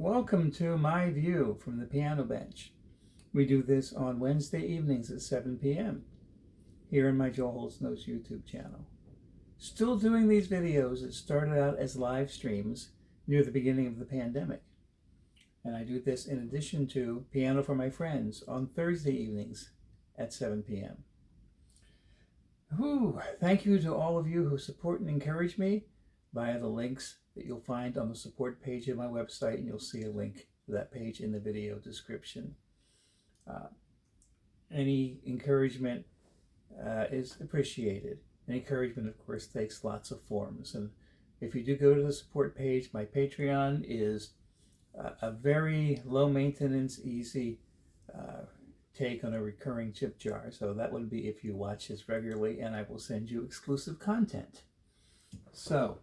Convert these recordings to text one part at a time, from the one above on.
Welcome to my view from the piano bench. We do this on Wednesday evenings at 7 p.m. here in my Joel Holt's Notes YouTube channel. Still doing these videos that started out as live streams near the beginning of the pandemic. And I do this in addition to Piano for My Friends on Thursday evenings at 7 p.m. Thank you to all of you who support and encourage me via the links that you'll find on the support page of my website, and you'll see a link to that page in the video description. Any encouragement is appreciated. And encouragement, of course, takes lots of forms. And if you do go to the support page, my Patreon is a very low maintenance, easy take on a recurring tip jar. So that would be if you watch this regularly, and I will send you exclusive content. So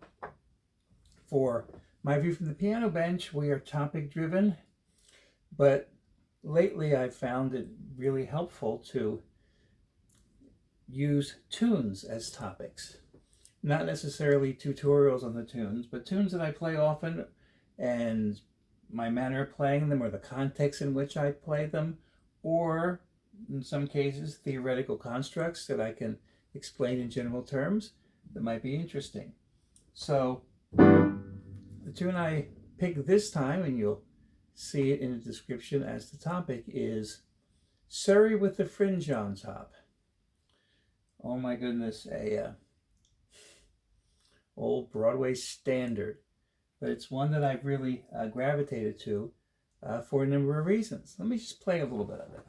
for my view from the piano bench, we are topic driven, but lately I've found it really helpful to use tunes as topics. Not necessarily tutorials on the tunes, but tunes that I play often, and my manner of playing them or the context in which I play them, or in some cases theoretical constructs that I can explain in general terms that might be interesting. So the tune I picked this time, and you'll see it in the description as the topic, is Surrey with the Fringe on top. Oh my goodness, a old Broadway standard, but it's one that I've really gravitated to for a number of reasons. Let me just play a little bit of it.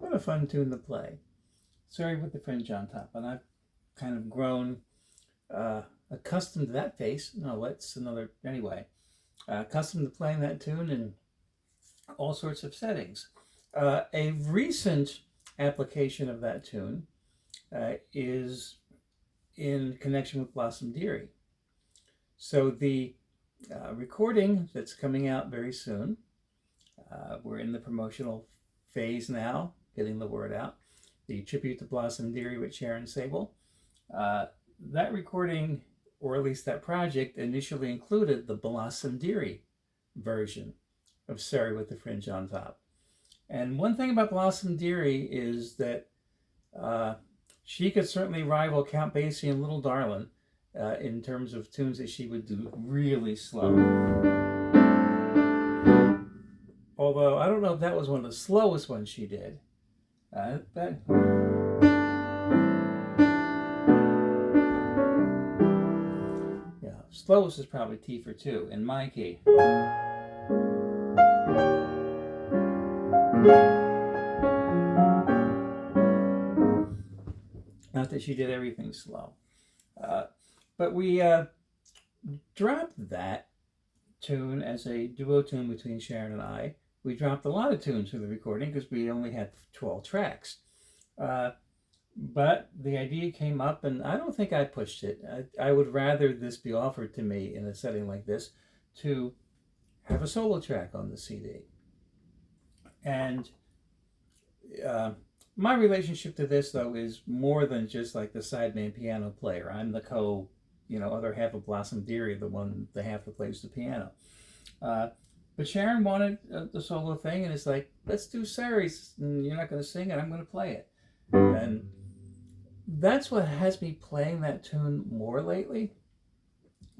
What a fun tune to play. Surrey with the Fringe on top. And I've kind of grown accustomed to that face. No, that's another, anyway. Accustomed to playing that tune in all sorts of settings. A recent application of that tune is in connection with Blossom Dearie. So the recording that's coming out very soon, we're in the promotional phase now, getting the word out, the tribute to Blossom Dearie with Sharon Sable. That recording, or at least that project, initially included the Blossom Dearie version of Surrey with the Fringe on top. And one thing about Blossom Dearie is that she could certainly rival Count Basie and Little Darlin' in terms of tunes that she would do really slow. although I don't know if that was one of the slowest ones she did. But yeah, slowest is probably T for 2 in my key. Not that she did everything slow. But we dropped that tune as a duo tune between Sharon and I. We dropped a lot of tunes for the recording because we only had 12 tracks. But the idea came up, and I don't think I pushed it. I would rather this be offered to me in a setting like this to have a solo track on the CD. And my relationship to this, though, is more than just like the sideman piano player. I'm the other half of Blossom Dearie, the half that plays the piano. But Sharon wanted the solo thing, and it's like, let's do Surrey's, and you're not going to sing it, I'm going to play it. And that's what has me playing that tune more lately.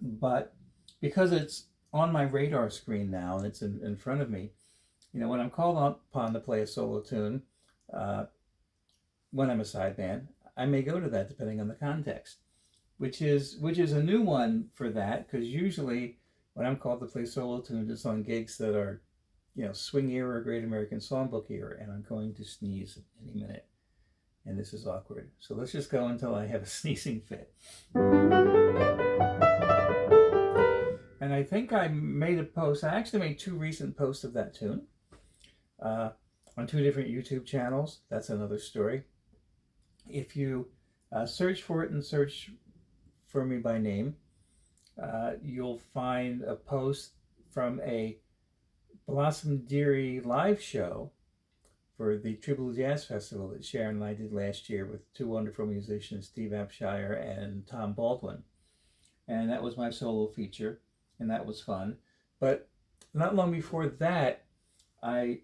But because it's on my radar screen now, and it's in front of me, when I'm called upon to play a solo tune, when I'm a sideman, I may go to that depending on the context, which is a new one for that, because usually when I'm called to play solo tunes, it's on gigs that are, swing era or Great American Songbook era, and I'm going to sneeze any minute, and this is awkward. So let's just go until I have a sneezing fit. And I think I made a post. I actually made 2 recent posts of that tune on 2 different YouTube channels. That's another story. If you search for it and search for me by name, you'll find a post from a Blossom Dearie live show for the Tribble Jazz Festival that Sharon and I did last year with 2 wonderful musicians, Steve Apshire and Tom Baldwin. And that was my solo feature, and that was fun. But not long before that, I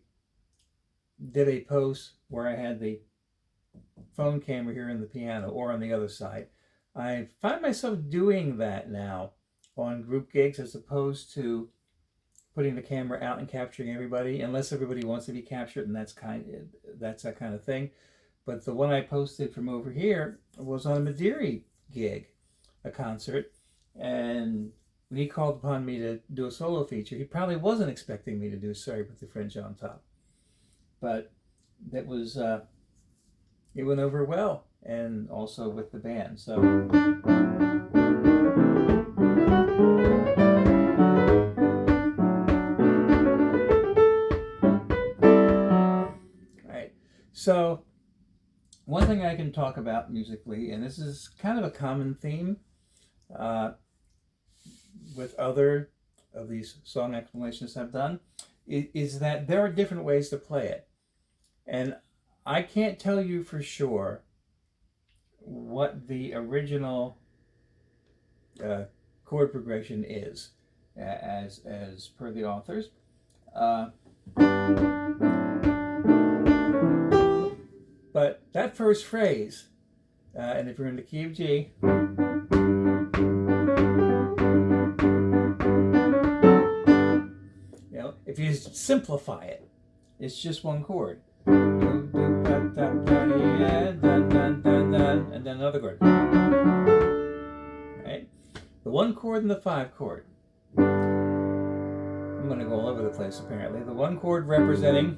did a post where I had the phone camera here in the piano or on the other side. I find myself doing that now on group gigs as opposed to putting the camera out and capturing everybody, unless everybody wants to be captured, and that's that kind of thing. But the one I posted from over here was on a Madeira gig, a concert, and when he called upon me to do a solo feature, he probably wasn't expecting me to do Surrey with the Fringe on top. But that was, it went over well, and also with the band. So, all right. So, one thing I can talk about musically, and this is kind of a common theme with other of these song explanations I've done, is that there are different ways to play it. And I can't tell you for sure what the original chord progression is, as per the authors. But that first phrase, and if you're in the key of G, if you simplify it, it's just one chord. And then another chord. Right? The 1 chord and the 5 chord. I'm going to go all over the place apparently. The 1 chord representing,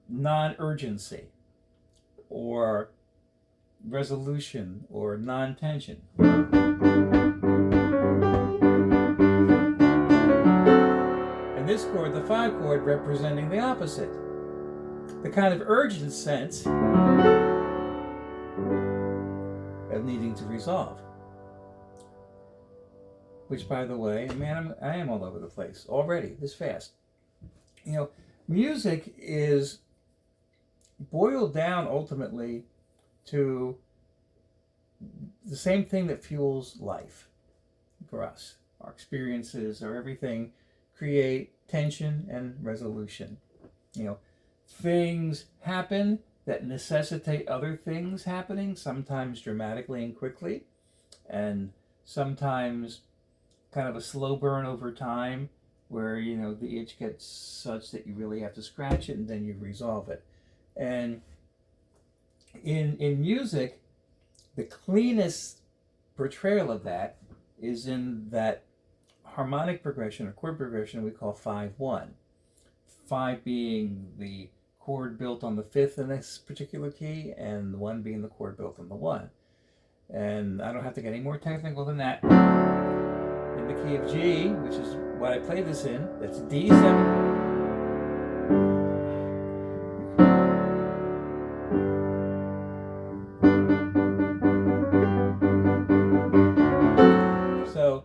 non-urgency or resolution or non-tension. And this chord, the 5 chord, representing the opposite, the kind of urgent sense of needing to resolve. Which, by the way, I am all over the place already, this fast. Music is boiled down ultimately to the same thing that fuels life for us. Our experiences, our everything, create tension and resolution. Things happen that necessitate other things happening, sometimes dramatically and quickly, and sometimes kind of a slow burn over time, where the itch gets such that you really have to scratch it and then you resolve it. And in music, the cleanest portrayal of that is in that harmonic progression or chord progression we call 5-1. 5 being the chord built on the 5th in this particular key, and the 1 being the chord built on the 1. And I don't have to get any more technical than that. In the key of G, which is what I played this in, that's D7. So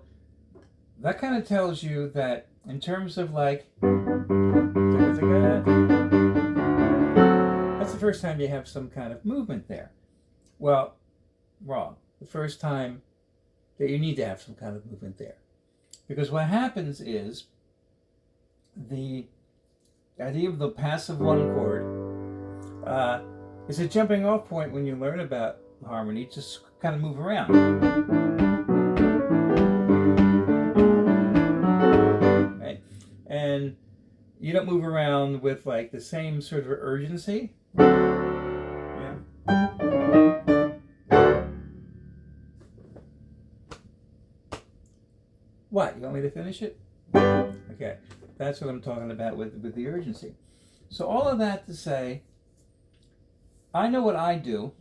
that kind of tells you that in terms of like, that's the first time you have some kind of movement there. Well, wrong. The first time that you need to have some kind of movement there. Because what happens is the idea of the passive 1 chord is a jumping off point when you learn about harmony, just kind of move around. Right? And you don't move around with like the same sort of urgency. Yeah. What? You want me to finish it? Okay. That's what I'm talking about with the urgency. So all of that to say, I know what I do.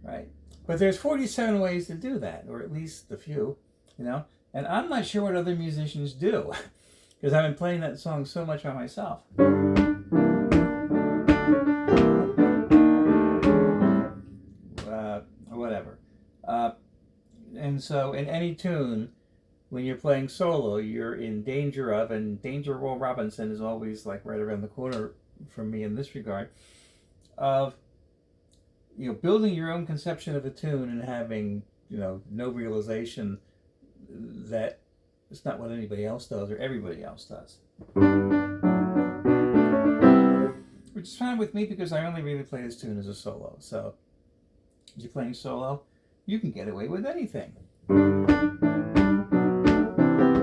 Right? But there's 47 ways to do that, or at least a few, And I'm not sure what other musicians do, because I've been playing that song so much by myself. Whatever. And so in any tune, when you're playing solo, you're in danger of, and Danger Will Robinson is always like right around the corner from me in this regard, of building your own conception of a tune and having no realization that it's not what anybody else does or everybody else does. Which is fine with me because I only really play this tune as a solo. So if you're playing solo, you can get away with anything.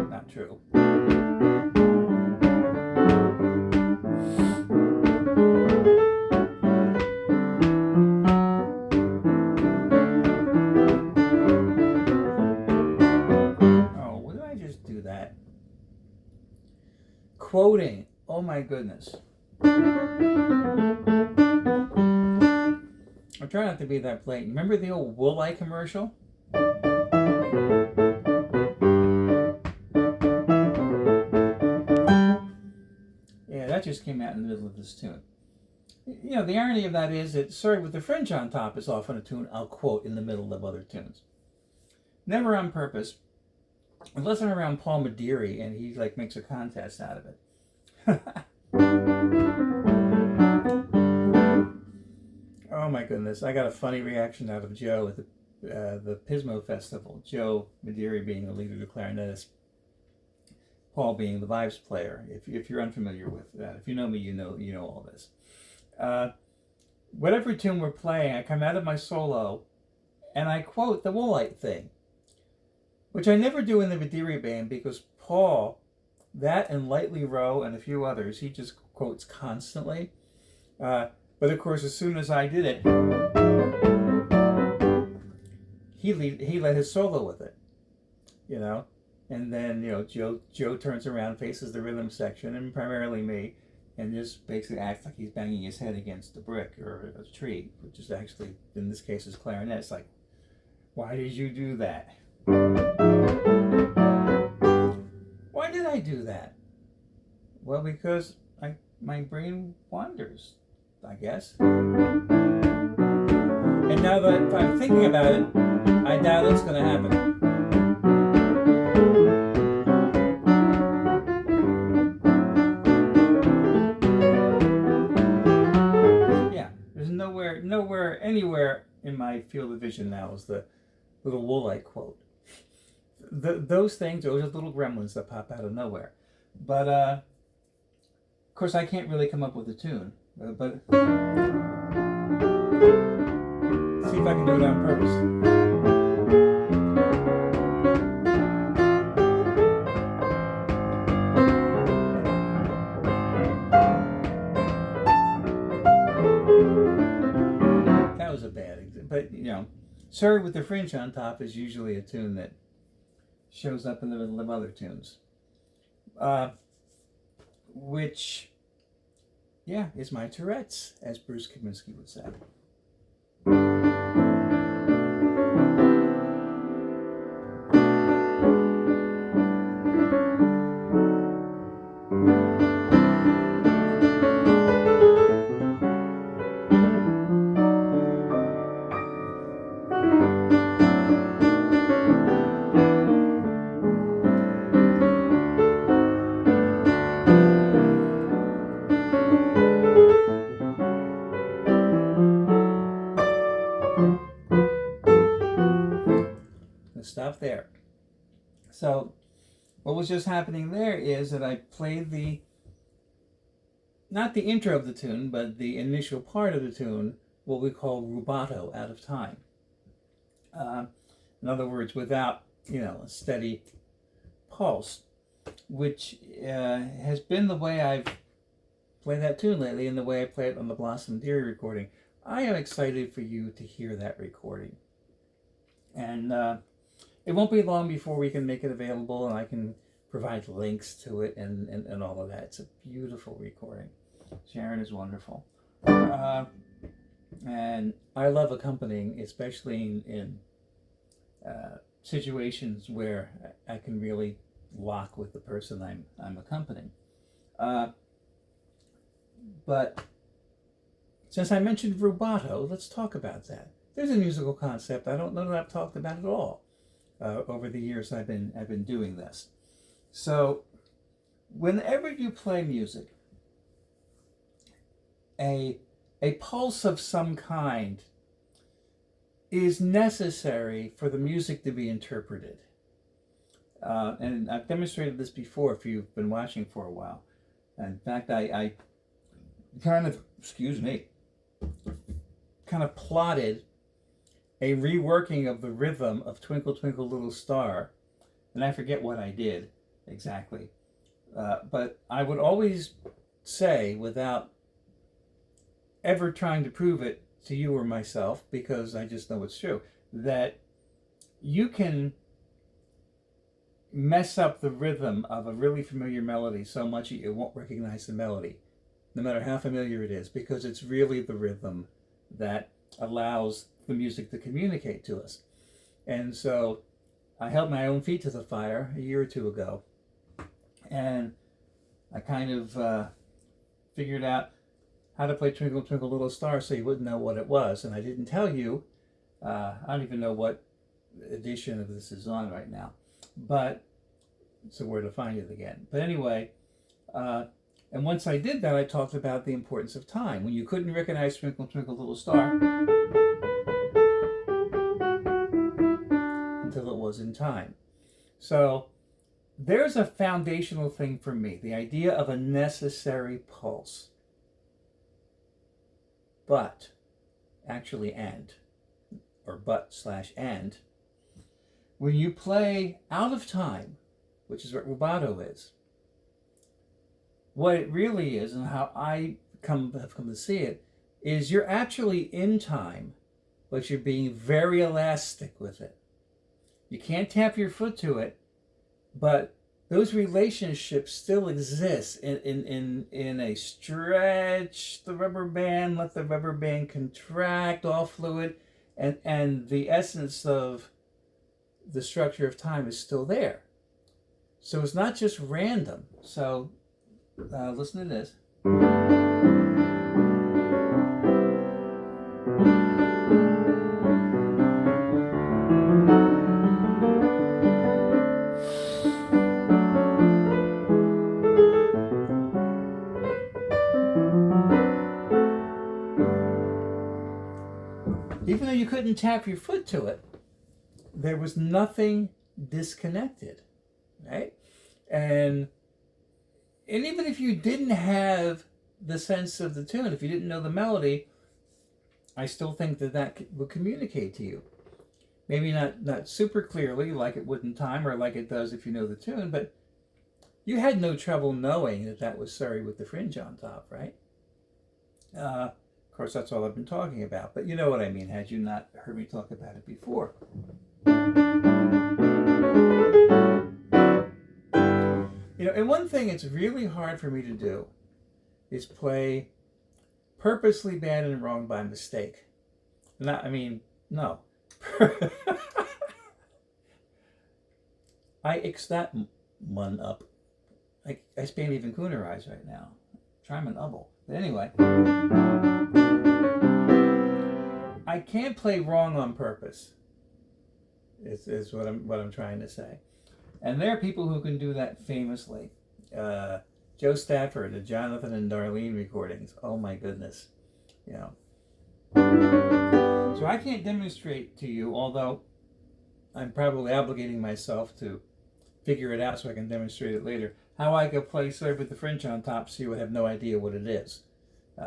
Not true. Oh, what did I just do that? Quoting. Oh my goodness. I'm trying not to be that blatant. Remember the old Woolite commercial? Yeah, that just came out in the middle of this tune. The irony of that is that Surrey with the Fringe on top is often a tune I'll quote in the middle of other tunes. Never on purpose, unless I'm around Paul Mediri and he makes a contest out of it. Oh my goodness, I got a funny reaction out of Joe at the Pismo Festival. Joe Mediri being the leader, the clarinetist, Paul being the vibes player. If you're unfamiliar with that, if you know me, you know all this. Whatever tune we're playing, I come out of my solo and I quote the Woolite thing, which I never do in the Mediri band because Paul, that and Lightly Row and a few others, he just quotes constantly. But of course, as soon as I did it, he led his solo with it, And then Joe turns around, faces the rhythm section, and primarily me, and just basically acts like he's banging his head against a brick or a tree, which is actually in this case his clarinet. It's like, why did you do that? Why did I do that? Well, because my brain wanders, I guess. And now that if I'm thinking about it, I doubt it's going to happen. Yeah, there's nowhere, anywhere in my field of vision now is the little Woolite quote. Those things, those are little gremlins that pop out of nowhere. But, of course, I can't really come up with a tune. But if I can do it on purpose. That was a bad example, but you know, Surrey with the Fringe on top is usually a tune that shows up in the middle of other tunes, which, yeah, is my Tourette's, as Bruce Kaminsky would say. Stop there. So what was just happening there is that I played not the intro of the tune, but the initial part of the tune, what we call rubato, out of time. In other words, without, a steady pulse, which has been the way I've played that tune lately and the way I play it on the Blossom Deary recording. I am excited for you to hear that recording. And it won't be long before we can make it available and I can provide links to it and all of that. It's a beautiful recording. Sharon is wonderful. And I love accompanying, especially in situations where I can really lock with the person I'm accompanying. But since I mentioned rubato, let's talk about that. There's a musical concept I don't know that I've talked about at all over the years I've been doing this. So whenever you play music, a pulse of some kind is necessary for the music to be interpreted. And I've demonstrated this before if you've been watching for a while. In fact, I kind of plotted a reworking of the rhythm of Twinkle Twinkle Little Star, and I forget what I did exactly, but I would always say, without ever trying to prove it to you or myself, because I just know it's true, that you can mess up the rhythm of a really familiar melody so much you won't recognize the melody, no matter how familiar it is, because it's really the rhythm that allows the music to communicate to us. And so I held my own feet to the fire a year or two ago, and I kind of figured out how to play Twinkle Twinkle Little Star so you wouldn't know what it was. And I didn't tell you, I don't even know what edition of this is on right now, but so where to find it again. But anyway, and once I did that, I talked about the importance of time. When you couldn't recognize Twinkle Twinkle Little Star until it was in time. So there's a foundational thing for me, the idea of a necessary pulse. But, actually and, or but/and, when you play out of time, which is what rubato is, what it really is, and how I have come to see it, is you're actually in time, but you're being very elastic with it. You can't tap your foot to it, but those relationships still exist in a stretch the rubber band, let the rubber band contract, all fluid, and the essence of the structure of time is still there. So it's not just random. So listen to this. Even though you couldn't tap your foot to it, there was nothing disconnected, right? And even if you didn't have the sense of the tune, if you didn't know the melody, I still think that will communicate to you. Maybe not super clearly like it would in time or like it does if you know the tune, but you had no trouble knowing that was Surrey with the Fringe on top, right? Of course, that's all I've been talking about, but you know what I mean, had you not heard me talk about it before. You know, and one thing it's really hard for me to do is play purposely bad and wrong by mistake. Not, I mean, no. I X that one up. I span even Coonerize right now. Try my double. But anyway, I can't play wrong on purpose. Is what I'm trying to say. And there are people who can do that famously. Joe Stafford, the Jonathan and Darlene recordings. Oh my goodness. You know. So I can't demonstrate to you, although I'm probably obligating myself to figure it out so I can demonstrate it later, how I could play Surrey with the Fringe on top so you would have no idea what it is,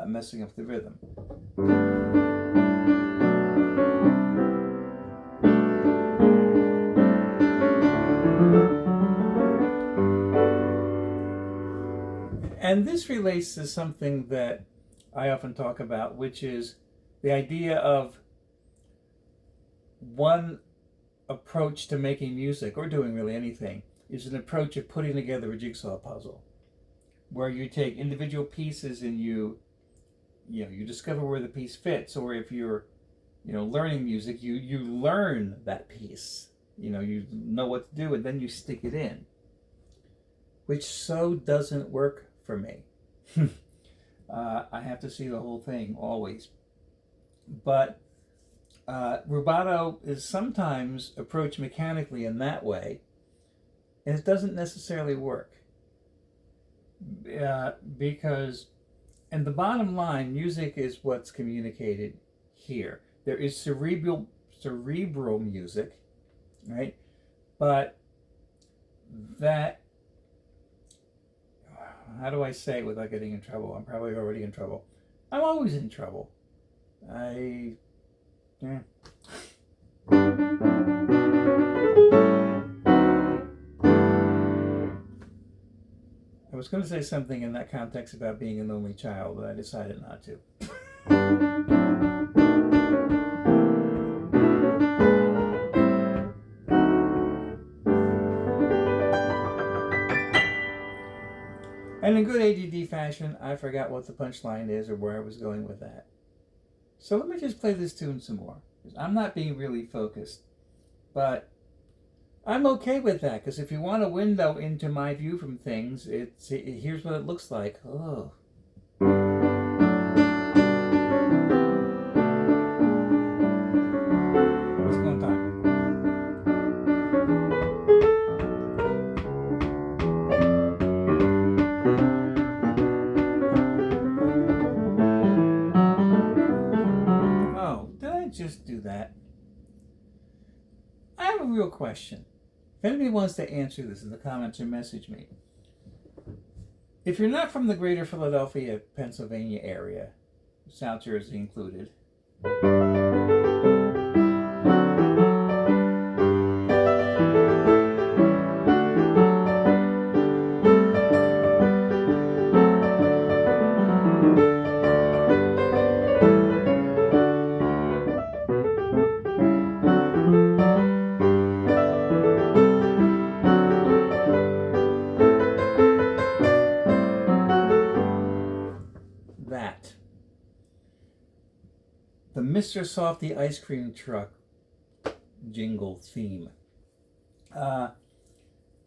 messing up the rhythm. And this relates to something that I often talk about, which is the idea of one approach to making music, or doing really anything, is an approach of putting together a jigsaw puzzle, where you take individual pieces and you discover where the piece fits, or if you're learning music, you learn that piece, you know what to do, and then you stick it in, which so doesn't work for me. I have to see the whole thing always. But rubato is sometimes approached mechanically in that way, and it doesn't necessarily work. Because, and the bottom line, music is what's communicated here. There is cerebral music, right? But that, how do I say it without getting in trouble? I'm probably already in trouble. I'm always in trouble. I was going to say something in that context about being an only child, but I decided not to. And in good ADD fashion, I forgot what the punchline is or where I was going with that. So let me just play this tune some more. I'm not being really focused, but I'm okay with that, because if you want a window into my view from things, here's what it looks like. Oh. Let's go on time. Oh, did I just do that? I have a real question. If anybody wants to answer this in the comments or message me. If you're not from the greater Philadelphia, Pennsylvania area, South Jersey included, that. The Mr. Softy ice cream truck jingle theme.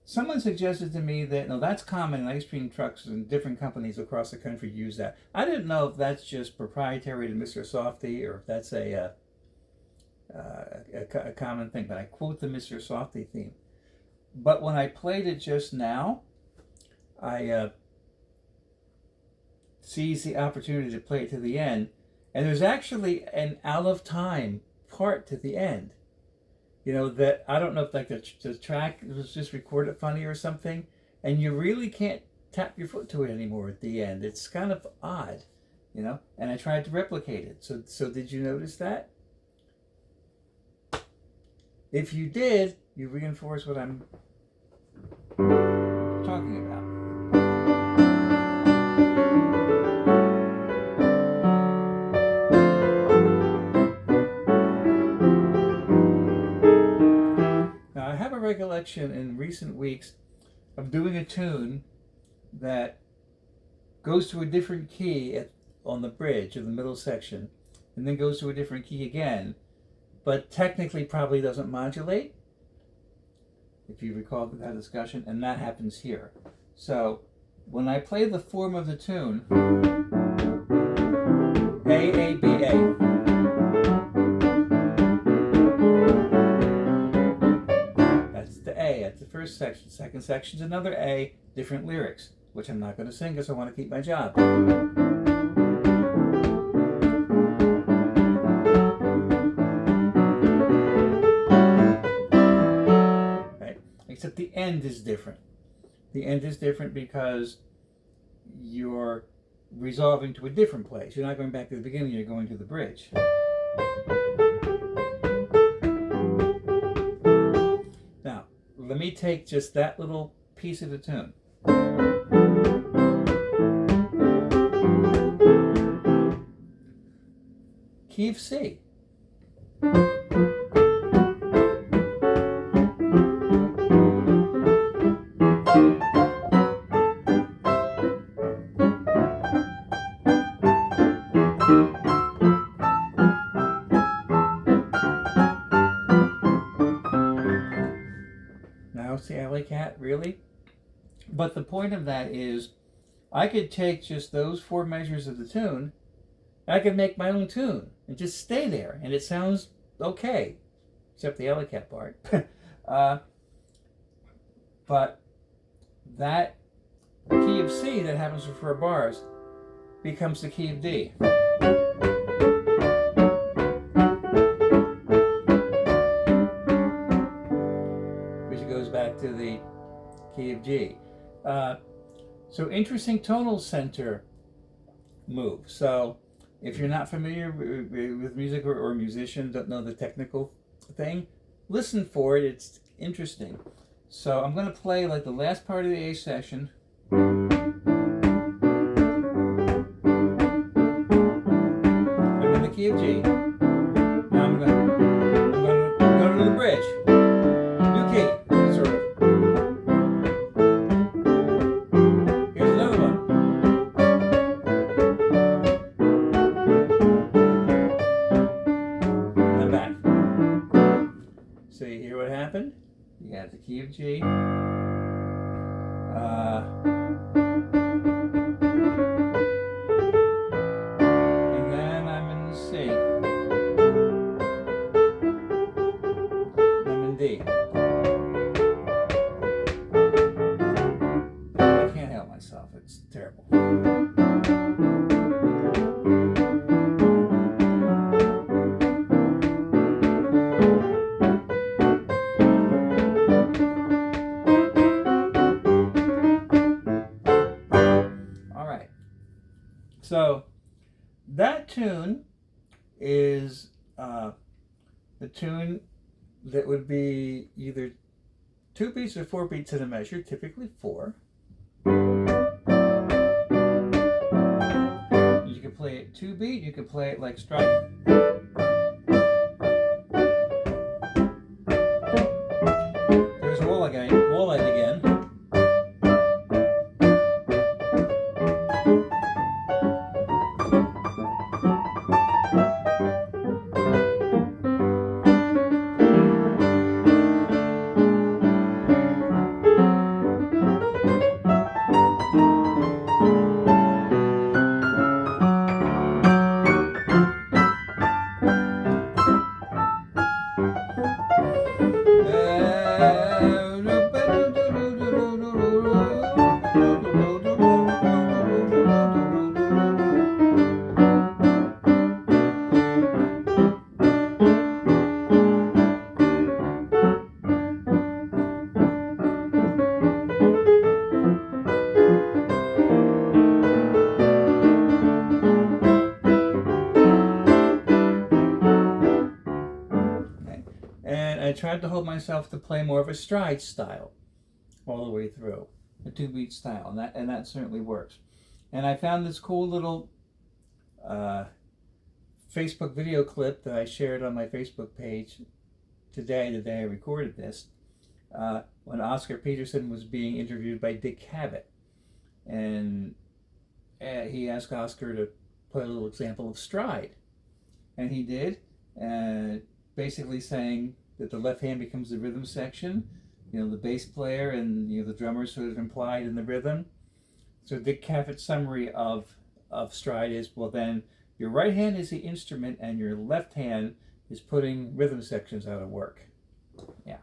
Someone suggested to me that, no, that's common in ice cream trucks, and different companies across the country use that. I didn't know if that's just proprietary to Mr. Softy or if that's a common thing, but I quote the Mr. Softy theme. But when I played it just now, I seized the opportunity to play it to the end, and there's actually an out of time part to the end. That I don't know if like the track was just recorded funny or something, and you really can't tap your foot to it anymore at the end. It's kind of odd, and I tried to replicate it. So did you notice that? If you did, you reinforce what I'm talking about. Now, I have a recollection in recent weeks of doing a tune that goes to a different key on the bridge of the middle section, and then goes to a different key again, but technically probably doesn't modulate, if you recall that discussion, and that happens here. So when I play the form of the tune, A, B, A, that's the A, that's the first section. Second section's another A, different lyrics, which I'm not going to sing because I want to keep my job. Except the end is different. The end is different because you're resolving to a different place. You're not going back to the beginning, you're going to the bridge. Now, let me take just that little piece of the tune. Key of C. Now it's the alley cat, really? But the point of that is, I could take just those 4 measures of the tune, and I could make my own tune and just stay there, and it sounds okay, except the alley cat part. But that key of C that happens for 4 bars becomes the key of D. Which goes back to the key of G. So interesting tonal center move. So if you're not familiar with music or musician, don't know the technical thing, listen for it. It's interesting. So I'm going to play like the last part of the A section. I'm in the key of G. Now I'm going to go to the bridge. New key, sort of. Here's another one. And I'm back. So you hear what happened? You got the key of G. And then I'm in C. And I'm in D. I can't help myself. It's terrible. So that tune is the tune that would be either 2 beats or 4 beats in a measure, typically 4. You can play it 2 beat, you can play it like strike. There's Walleye again. tried to hold myself to play more of a stride style all the way through, a 2-beat style, and that certainly works. And I found this cool little Facebook video clip that I shared on my Facebook page today, the day I recorded this, when Oscar Peterson was being interviewed by Dick Cavett. And he asked Oscar to play a little example of stride. And he did, basically saying that the left hand becomes the rhythm section, the bass player and the drummer sort of implied in the rhythm. So Dick Cavett's summary of stride is, well then, your right hand is the instrument and your left hand is putting rhythm sections out of work. Yeah.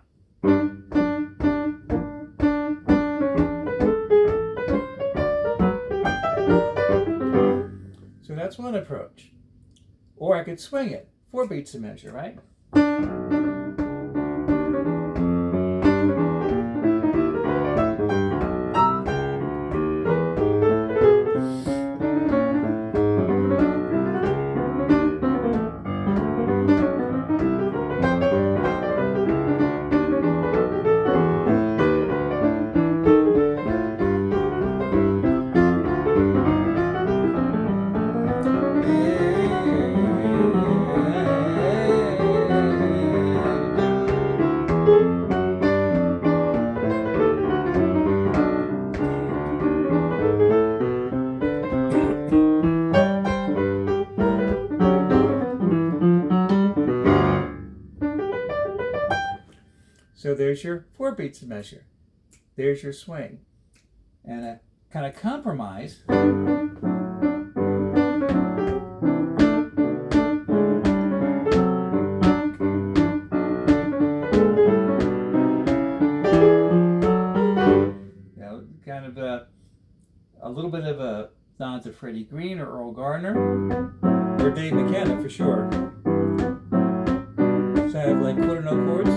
So that's one approach. Or I could swing it. 4 beats a measure, right? So there's your 4 beats a measure. There's your swing. And a kind of compromise. Kind of a little bit of a nod to Freddie Green or Earl Gardner or Dave McKenna for sure. So I have like quarter note chords.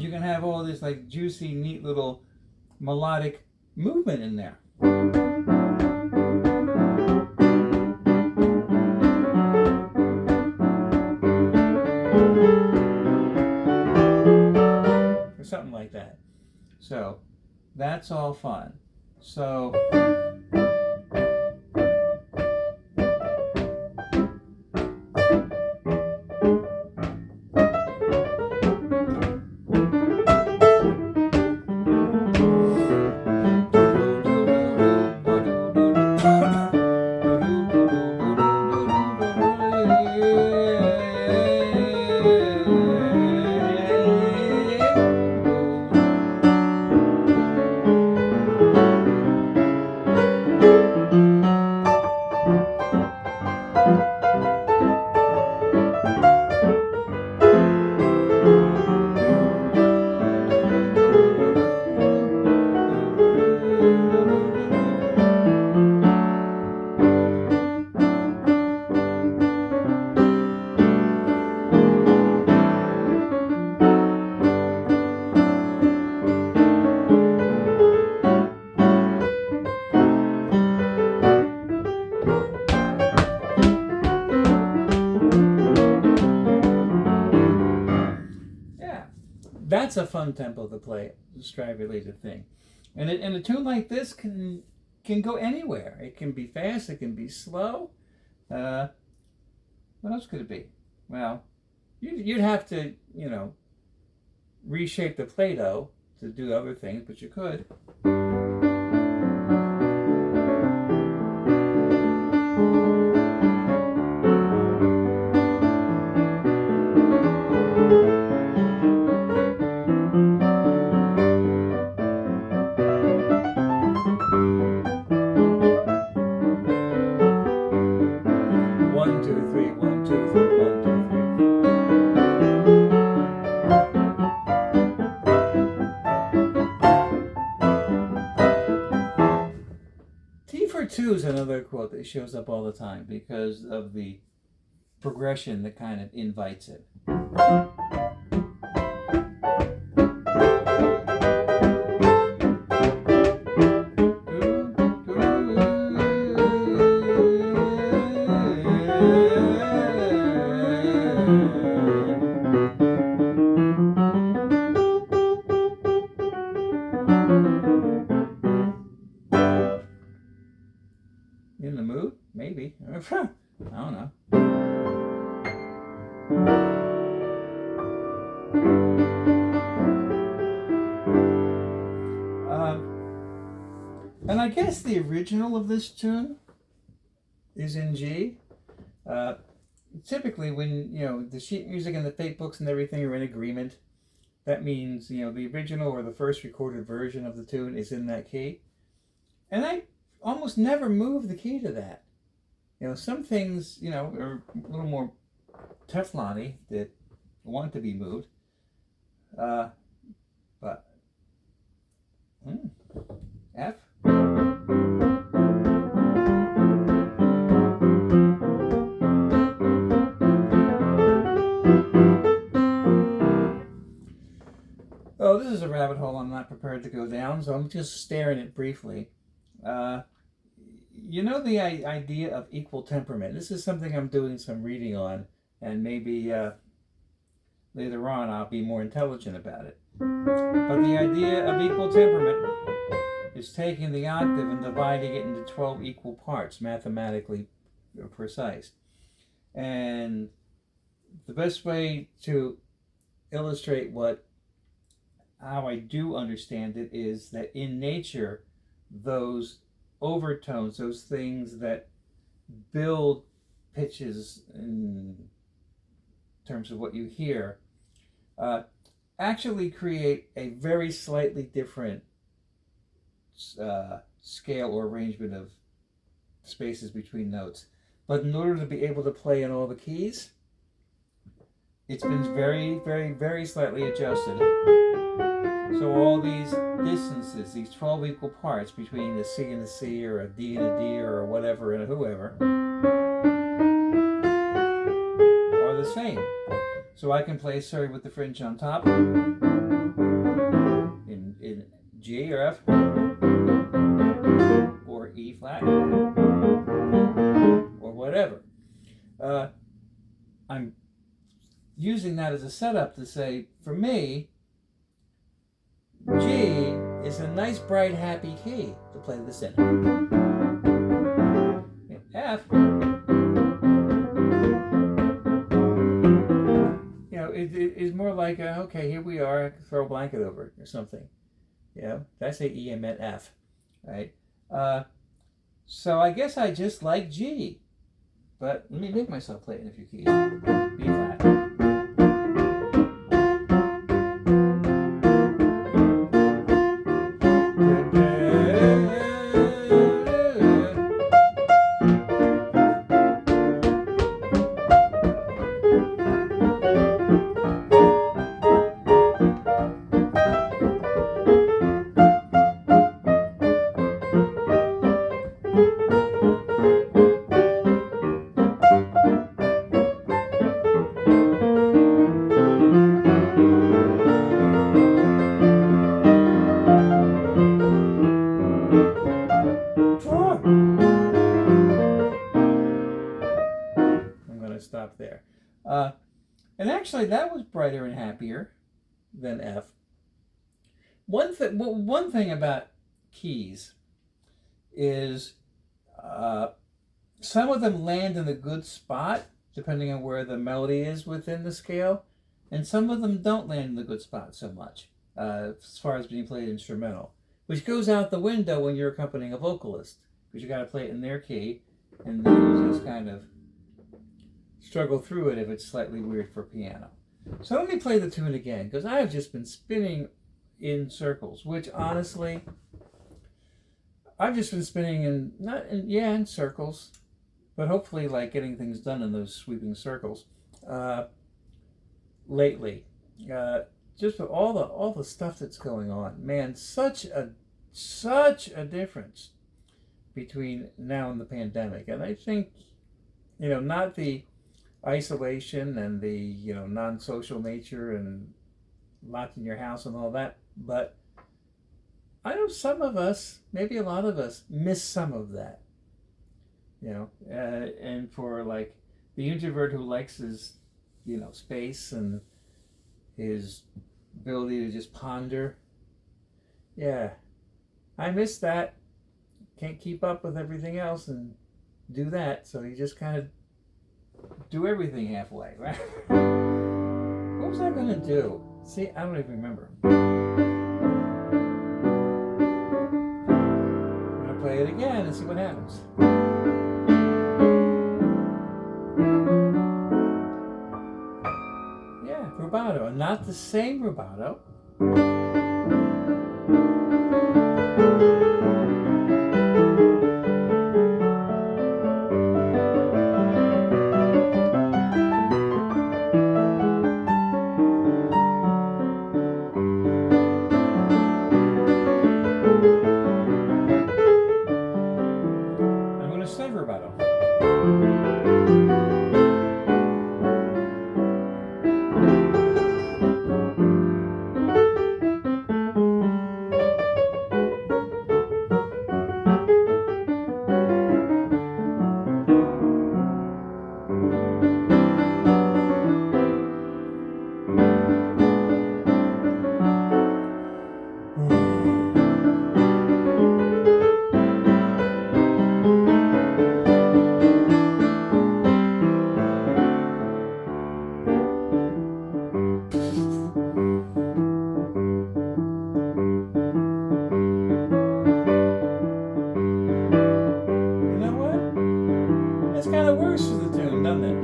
You can have all this like juicy, neat little melodic movement in there. Something like that. So that's all fun. So that's a fun tempo to play, the stride related thing. And a tune like this can go anywhere. It can be fast, it can be slow. What else could it be? Well, you'd have to, reshape the Play-Doh to do other things, but you could. Two is another quote that shows up all the time because of the progression that kind of invites it. don't know. And I guess the original of this tune is in G. Typically, when the sheet music and the fate books and everything are in agreement, that means the original or the first recorded version of the tune is in that key. And I almost never move the key to that. Some things are a little more Teflon-y that want to be moved. But F. Oh, this is a rabbit hole I'm not prepared to go down, so I'm just staring it briefly. The idea of equal temperament. This is something I'm doing some reading on, and maybe later on I'll be more intelligent about it. But the idea of equal temperament is taking the octave and dividing it into 12 equal parts, mathematically precise. And the best way to illustrate how I do understand it is that in nature, those overtones, those things that build pitches in terms of what you hear, actually create a very slightly different scale or arrangement of spaces between notes. But in order to be able to play in all the keys, it's been very, very, very slightly adjusted. So all these distances, these 12 equal parts between the C and the C, or a D and a D, or whatever and a whoever, are the same. So I can play Surrey with the Fringe on top in G or F, or E flat, or whatever. I'm using that as a setup to say, for me, G is a nice, bright, happy key to play this in. F, it is more like, okay, here we are, I can throw a blanket over it or something. Did I say E? I meant F, right? So I guess I just like G. But let me make myself play it in a few keys. B flat. Stop there. And actually, that was brighter and happier than F. One thing about keys is some of them land in a good spot, depending on where the melody is within the scale, and some of them don't land in the good spot so much, as far as being played instrumental, which goes out the window when you're accompanying a vocalist, because you got to play it in their key, and then you just kind of struggle through it if it's slightly weird for piano. So let me play the tune again, because I have just been spinning in circles, which honestly, I've just been spinning in circles, but hopefully like getting things done in those sweeping circles lately. Just with all the stuff that's going on, man, such a difference between now and the pandemic. And I think, not the isolation and the non-social nature and locked in your house and all that, but I know some of us, maybe a lot of us, miss some of that. And for like the introvert who likes his space and his ability to just ponder, I miss that. Can't keep up with everything else and do that, so you just kind of do everything halfway, right? What was I going to do? See, I don't even remember. I'm going to play it again and see what happens. Yeah, rubato. Not the same rubato. I'm going to say rubato. It's kind of worse for the tune, doesn't it?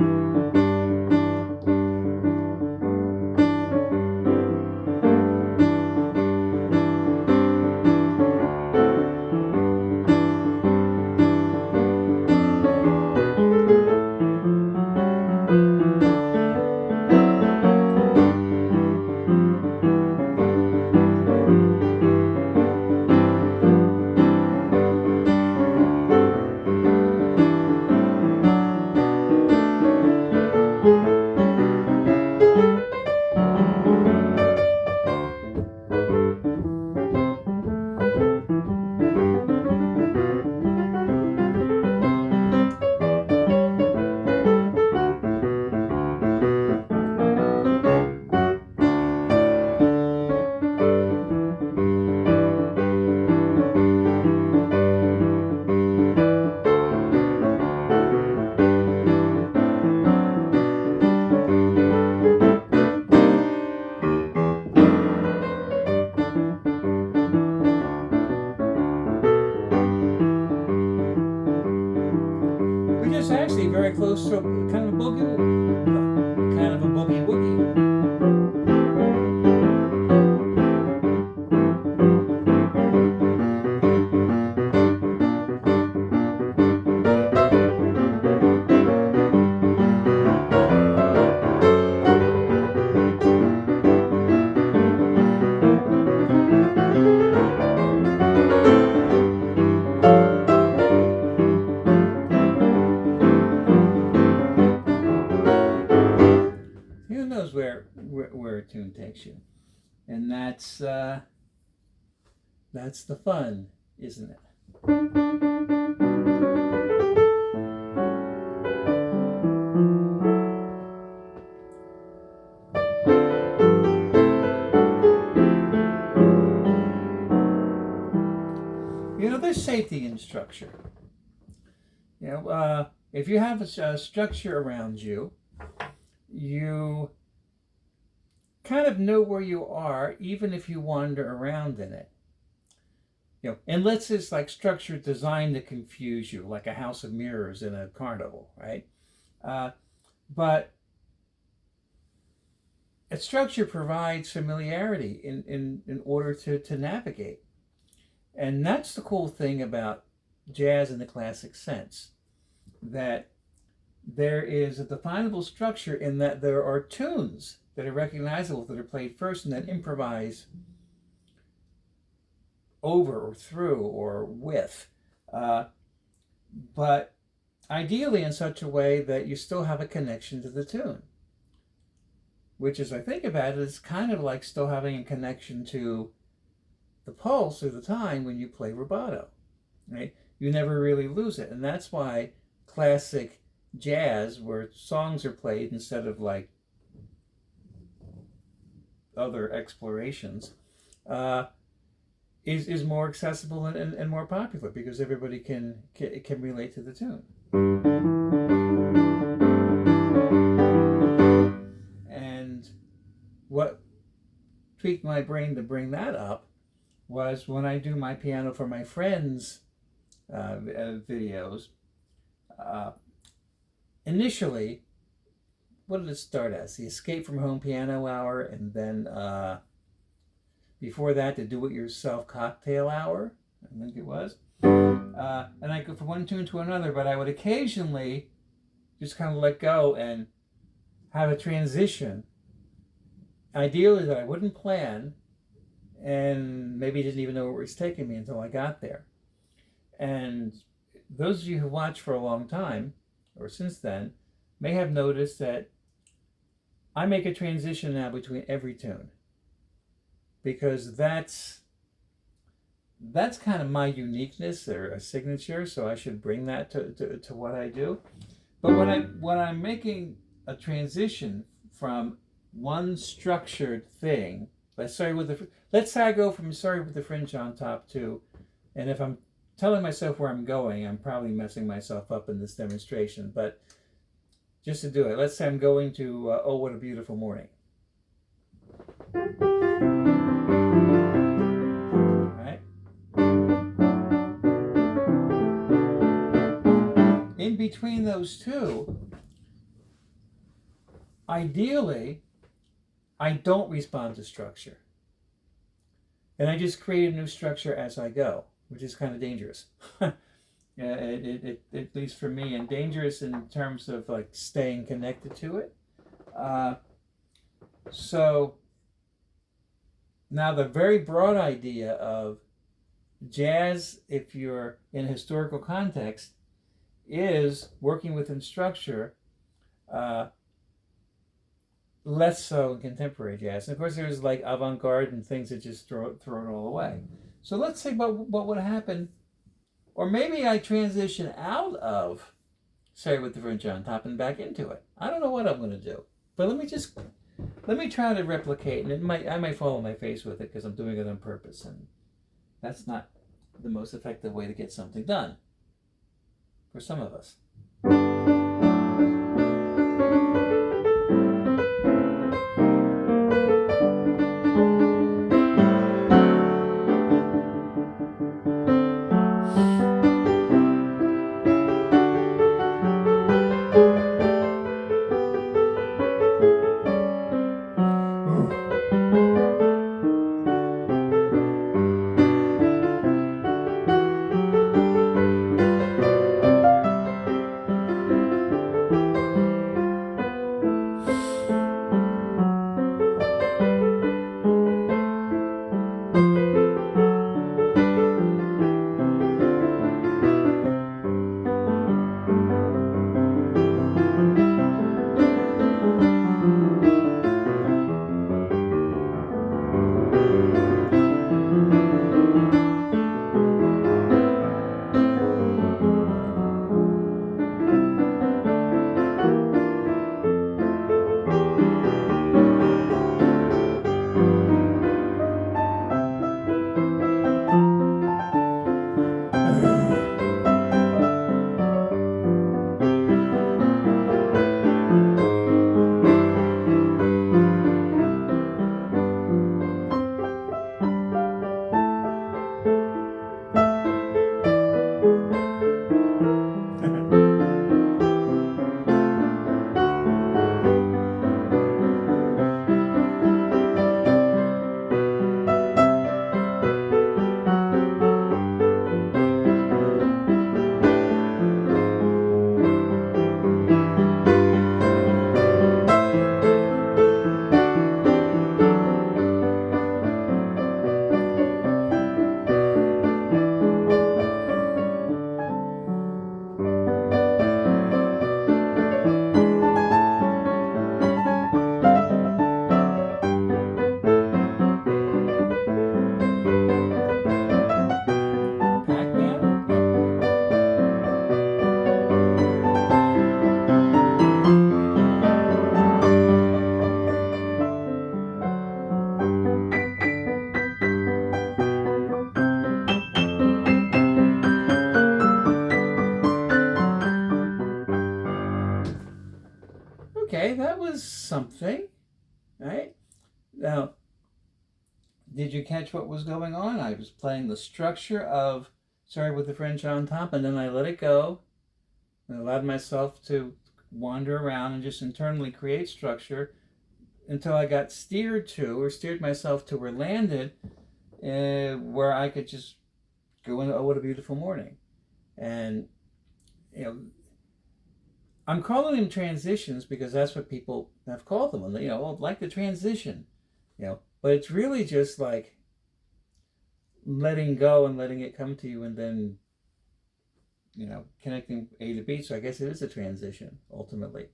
Which is actually very close to kind of a boogie woogie. Who knows where a tune takes you, and that's the fun, isn't it? You know, there's safety in structure. You know, if you have a structure around you, you kind of know where you are, even if you wander around in it. You know, unless it's like structure designed to confuse you, like a house of mirrors in a carnival, right? But a structure provides familiarity in order to navigate. And that's the cool thing about jazz in the classic sense, that there is a definable structure in that there are tunes that are recognizable that are played first and then improvise over or through or with, but ideally in such a way that you still have a connection to the tune, which, as I think about it, is kind of like still having a connection to the pulse or the time when you play rubato, right? You never really lose it, and that's why classic jazz, where songs are played instead of like other explorations, is more accessible and more popular because everybody can relate to the tune. tweaked my brain to bring that up was when I do my piano for my friends' videos. Initially, what did it start as? The Escape from Home Piano Hour, and then before that, the Do-It-Yourself Cocktail Hour, I think it was. And I go from one tune to another, but I would occasionally just kind of let go and have a transition, ideally that I wouldn't plan, and maybe didn't even know where it was taking me until I got there. And those of you who watched for a long time, or since then, may have noticed that I make a transition now between every tune, because that's kind of my uniqueness or a signature, so I should bring that to what I do. But when I'm making a transition from one structured thing, let's say I go from Sorry with the Fringe on Top to, and if I'm telling myself where I'm going, I'm probably messing myself up in this demonstration, but just to do it, let's say I'm going to Oh What a Beautiful Morning. Right? In between those two, ideally, I don't respond to structure. And I just create a new structure as I go, which is kind of dangerous. At least for me, and dangerous in terms of like staying connected to it. So now the very broad idea of jazz, if you're in a historical context, is working within structure, less so in contemporary jazz. And of course, there's like avant-garde and things that just throw it all away. So let's say what would happen, or maybe I transition out of Surrey with the Fringe on Top and back into it. I don't know what I'm going to do, but let me try to replicate, and I might fall on my face with it because I'm doing it on purpose, and that's not the most effective way to get something done for some of us. Okay, that was something, right? Now, did you catch what was going on? I was playing the structure of Surrey with the Fringe on top, and then I let it go and allowed myself to wander around and just internally create structure until I got steered myself to where landed, where I could just go into, oh, what a beautiful morning. And, you know, I'm calling them transitions because that's what people have called them. You know, oh, like the transition, you know, but it's really just like letting go and letting it come to you, and then, you know, connecting A to B. So I guess it is a transition ultimately.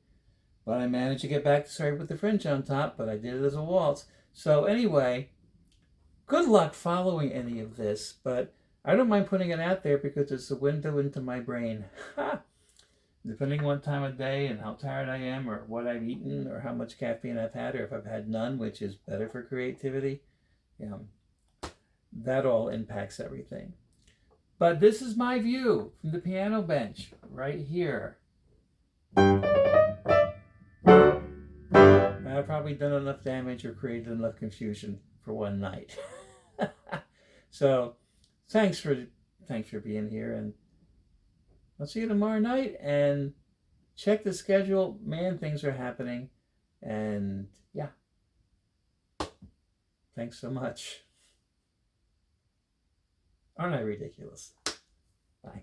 But I managed to get back to Surrey with the Fringe on top, but I did it as a waltz. So anyway, good luck following any of this, but I don't mind putting it out there because it's a window into my brain. Depending on what time of day and how tired I am, or what I've eaten, or how much caffeine I've had, or if I've had none, which is better for creativity, you know, that all impacts everything. But this is my view from the piano bench right here. I've probably done enough damage or created enough confusion for one night. So thanks for being here, and I'll see you tomorrow night. And check the schedule. Man, things are happening. And yeah, thanks so much. Aren't I ridiculous? Bye.